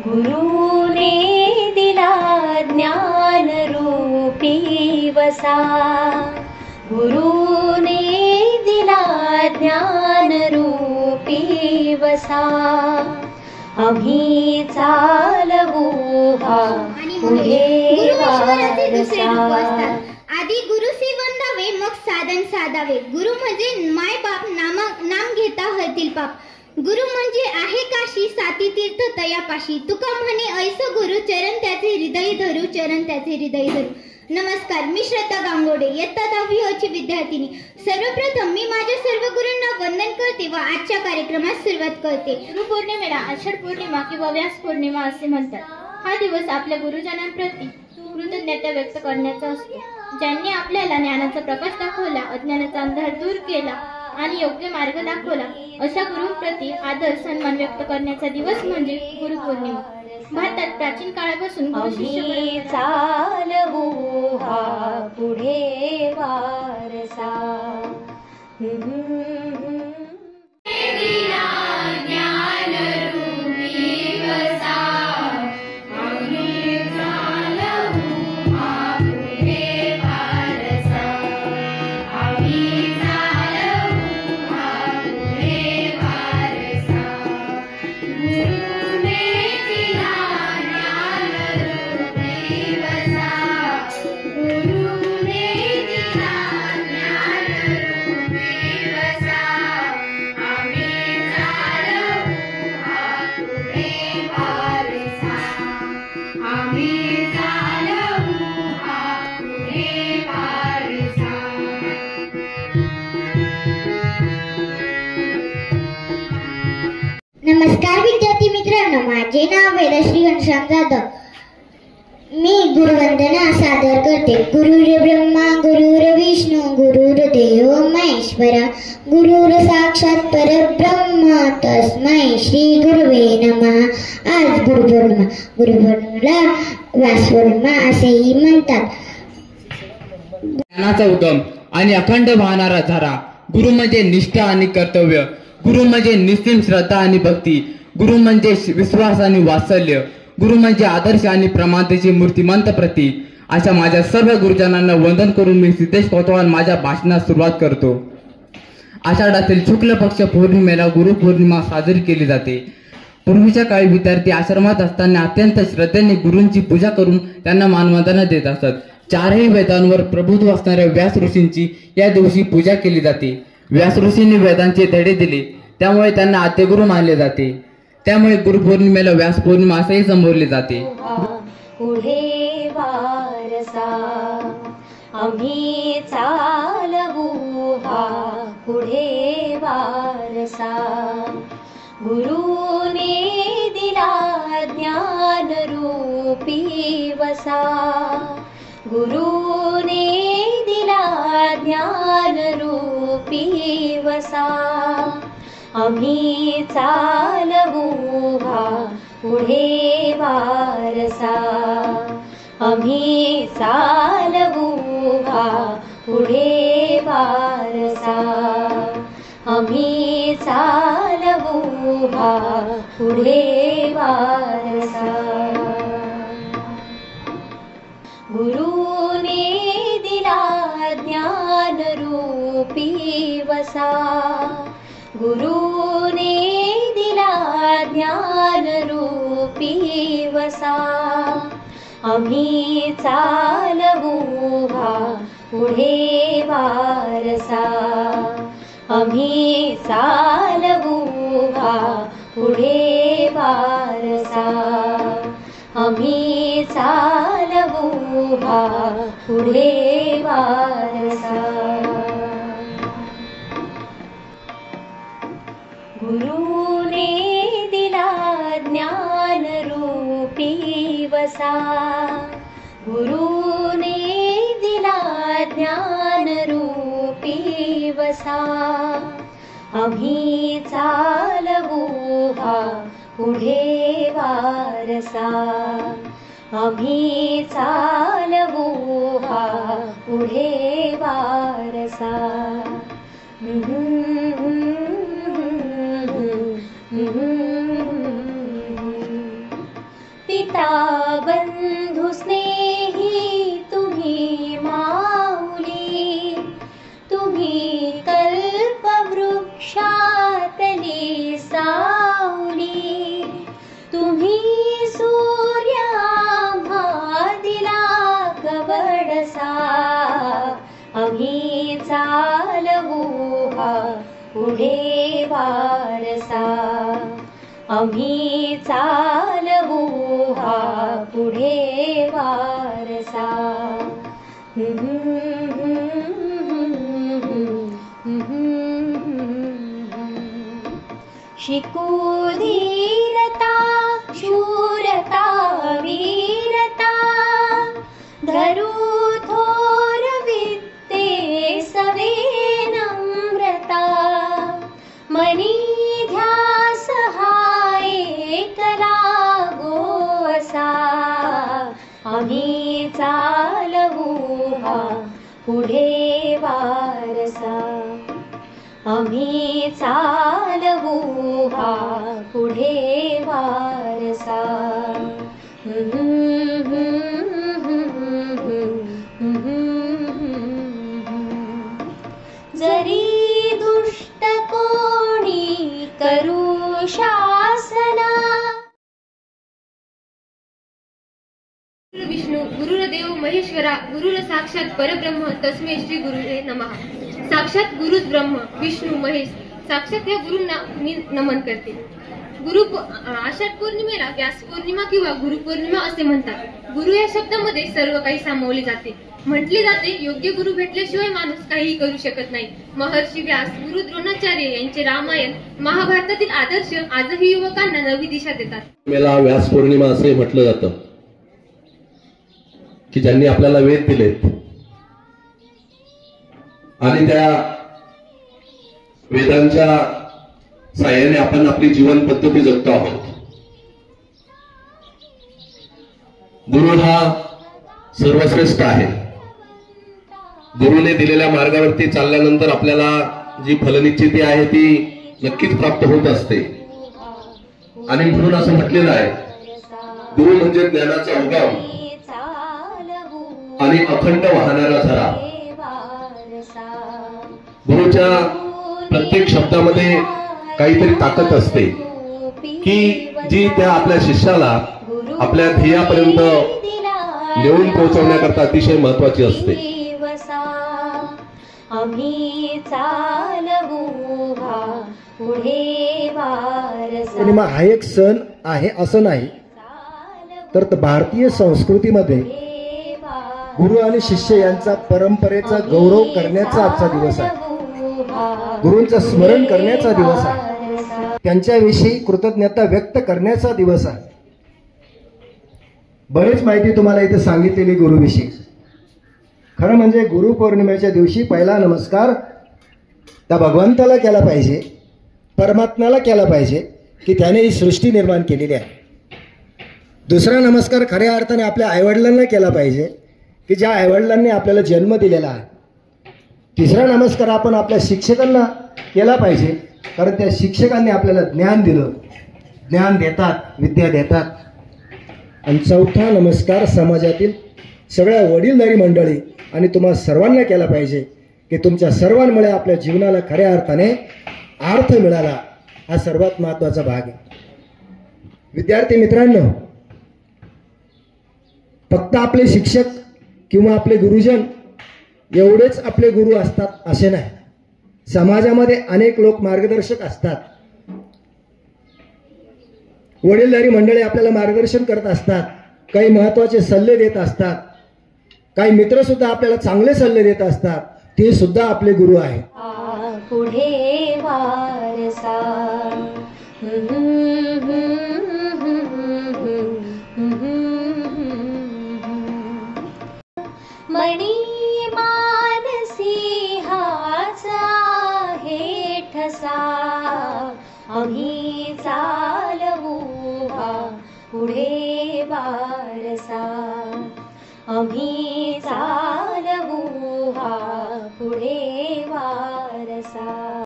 गुरुने दिला ज्ञान रूपी वसा, गुरुने दिला ज्ञान रूपी वसा, आम्ही चालवू हा पुढे वारसा। आधी गुरुसे वंदावे मग साधन साधावे। गुरु म्हणजे माय बाप नाम घेता हळतील पाप। गुरु म्हणजे आहे काशी साती तीर्थ तयापाशी। तुका म्हणे ऐसो गुरु चरण त्याचे हृदय धरू, चरण त्याचे हृदय धरू। नमस्कार, मी श्रद्धा गांगोडे, इयत्ता 10वी ची विद्यार्थिनी। सर्वप्रथम मी माझ्या सर्व गुरूंना वंदन करते व आजच्या कार्यक्रमास सुरुवात करते। गुरुपौर्णिमेला आषाढ पौर्णिमा किंवा व्यास पौर्णिमा असे म्हणतात। हा दिवस आपल्या गुरुजनांप्रती कृतज्ञता व्यक्त करण्याचा असतो, ज्यांनी आपल्याला ज्ञानाचा प्रकाश दाखवला, अज्ञानाचा अंधार दूर केला आणि योग्य मार्ग दाखवला। अशा गुरूंप्रती आदर सन्मान व्यक्त करण्याचा दिवस म्हणजे गुरुपौर्णिमा। भारतात प्राचीन काळापासून गुरु शिष्य चालवू हा पुढे वारसा। नमस्कार विद्यार्थी मित्रांनो, माझे नाव वेदश्री घनश्याम जाधव। मी गुरुवंदना सादर करते। गुरुर्ब्रह्मा गुरुर्विष्णू गुरुर्देव महेश्वरा, गुरुर साक्षात परब्रह्म तस्मै श्री गुरुवे नमः। आज गुरुपौर्णिमा। गुरुपौर्णिमेला व्यासपौर्णिमा असेही म्हणतात। ज्ञानाचा उगम आणि अखंड वाहणारा धारा। गुरु म्हणजे निष्ठा आणि कर्तव्य। गुरु म्हणजे निस्सीम श्रद्धा आणि भक्ती। गुरु म्हणजे विश्वास आणि वात्सल्य। गुरु म्हणजे आदर्श आणि प्रमाणतेची मूर्तिमंत प्रतीक। अशा माझ्या सर्व गुरुजनांना वंदन करून मी सिद्धेश कोतवाल माझ्या भाषणास सुरुवात करतो। आषाढातील शुक्ल पक्ष पौर्णिमेला गुरुपौर्णिमा साजरी केली जाते। पूर्वीच्या काळी विद्यार्थी आश्रमात असताना अत्यंत श्रद्धेने गुरूंची पूजा करून त्यांना मानवंदना देत असत। चारही वेदांवर प्रभुत्व असणाऱ्या व्यास ऋषींची या दिवशी पूजा केली जाते। व्यास ऋषींनी वेदांचे धडे दिले, त्यामुळे त्यांना आद्यगुरु मानले जाते। त्यामुळे गुरुपौर्णिमेला व्यास पौर्णिमा असेही संबोधले जाते। पुढे वारसा आम्ही चालवू हा पुढे वारसा, गुरुने दिला ज्ञान रूपी वसा, गुरुने दिला ज्ञान रूपी वसा, आम्ही चालवू हा पुढे वारसा, आम्ही चालवू हा पुढे वारसा, आम्ही चालवू हा पुढे वारसा। गुरुने दिला ज्ञान रूपी वसा, गुरुने दिला ज्ञान रूपी वसा, आम्ही चालवू हा पुढे वारसा, आम्ही चालवू हा पुढे वारसा, आम्ही चालवू हा पुढे वारसा। गुरुने दिला ज्ञान रूपी वसा, गुरुने दिला ज्ञान रूपी वसा, आम्ही चालवू हा पुढे वारसा, आम्ही चालवू हा पुढे वारसा। पिता बंधु स्नेही तुम्ही माऊली, तुम्ही कल्पवृक्षातली सावली, तुम्ही सूर्य आम्हा दिला कवडसा, आम्ही चालवू हा पुढे वारसा, आम्ही चालवू हा पुढे वारसा. शिकू धीरता शूरता वीरता, धरू थोर विद्ये सवे नम्रता, मनी ध्यास हा एकला गोसा, आम्ही चालवू हा पुढे वारसा, आम्ही चालवू हा पुढे वारसा. जरी दुष्ट कोणी करू शासना, विष्णू गुरुर्देव महेश्वरा, गुरुर साक्षात परब्रह्म तस्मै श्री गुरुवे नमः. साक्षात गुरुच ब्रह्म विष्णू महेश, साक्षात या गुरूंना मी नमन करते. आषाढ पौर्णिमेला व्यास पौर्णिमा किंवा गुरुपौर्णिमा असे म्हणतात. गुरु या शब्दामध्ये सर्व काही सामावले जाते. म्हटले जाते योग्य गुरु भेटल्याशिवाय माणूस काही करू शकत नाही. महर्षी व्यास गुरु द्रोणाचार्य यांचे रामायण महाभारतातील आदर्श आजही युवकांना नवी दिशा देतात. मला व्यास पौर्णिमा असे म्हटलं जातं की ज्यांनी आपल्याला वेद दिलेत आणि त्या वेदांच्या साह्याने आपण आपली जीवन पद्धती जगतो आहोत. गुरु हा सर्वश्रेष्ठ आहे. गुरुने दिलेल्या मार्गावरती चालल्यानंतर आपल्याला जी फलनिश्चिती आहे ती नक्कीच प्राप्त होत असते. आणि म्हणून असं म्हटलेलं आहे, गुरु म्हणजे ज्ञानाचा उगम आणि अखंड वाहणारा झरा. गुरुच्या प्रत्येक शब्दामध्ये काहीतरी ताकद असते की जी त्या आपल्या शिष्याला आपल्या ध्येयापर्यंत नेऊन पोहोचवण्याकरता अतिशय महत्वाची असते. आम्ही चालवू हा पुढे वारसा. पौर्णिमा हा एक सण आहे असं नाही, तर भारतीय संस्कृतीमध्ये गुरु आणि शिष्य यांचा परंपरेचा गौरव करण्याचा आजचा दिवस आहे. गुरूंचं स्मरण करण्याचा दिवस आहे. त्यांच्याविषयी कृतज्ञता व्यक्त करण्याचा दिवस आहे. बरीच माहिती तुम्हाला इथे सांगितलेली गुरुविषयी. खरं म्हणजे गुरुपौर्णिमेच्या दिवशी पहिला नमस्कार त्या भगवंताला केला पाहिजे, परमात्म्याला केला पाहिजे की त्याने ही सृष्टी निर्माण केलेली आहे. दुसरा नमस्कार खऱ्या अर्थाने आपल्या आईवडिलांना केला पाहिजे की ज्या आईवडिलांनी आपल्याला जन्म दिलेला आहे. तिसरा नमस्कार आपण आपल्या शिक्षकांना केला पाहिजे, कारण त्या शिक्षकांनी आपल्याला ज्ञान दिलं, ज्ञान देतात, विद्या देतात. आणि चौथा नमस्कार समाजातील सगळ्या वडीलधारी मंडळी आणि तुम्हा सर्वांना केला पाहिजे की तुमच्या सर्वांमुळे आपल्या जीवनाला खऱ्या अर्थाने अर्थ मिळाला. हा सर्वात महत्त्वाचा भाग आहे. विद्यार्थी मित्रांनो, फक्त आपले शिक्षक किंवा आपले गुरुजन एवढेच आपले गुरु असतात असे नाही. समाजामध्ये अनेक लोक मार्गदर्शक असतात. वडीलधारी मंडळी आपल्याला मार्गदर्शन करत असतात, काही महत्त्वाचे सल्ले देत असतात, काही मित्र सुद्धा आपल्याला चांगले सल्ले देत असतात. ते सुद्धा आपले गुरु आहेत. पुढे वारसा. मणी मानसी हाचा हे ठसा, आम्ही चालवू हा पुढे वारसा. आम्ही चालवू हा पुढे वारसा.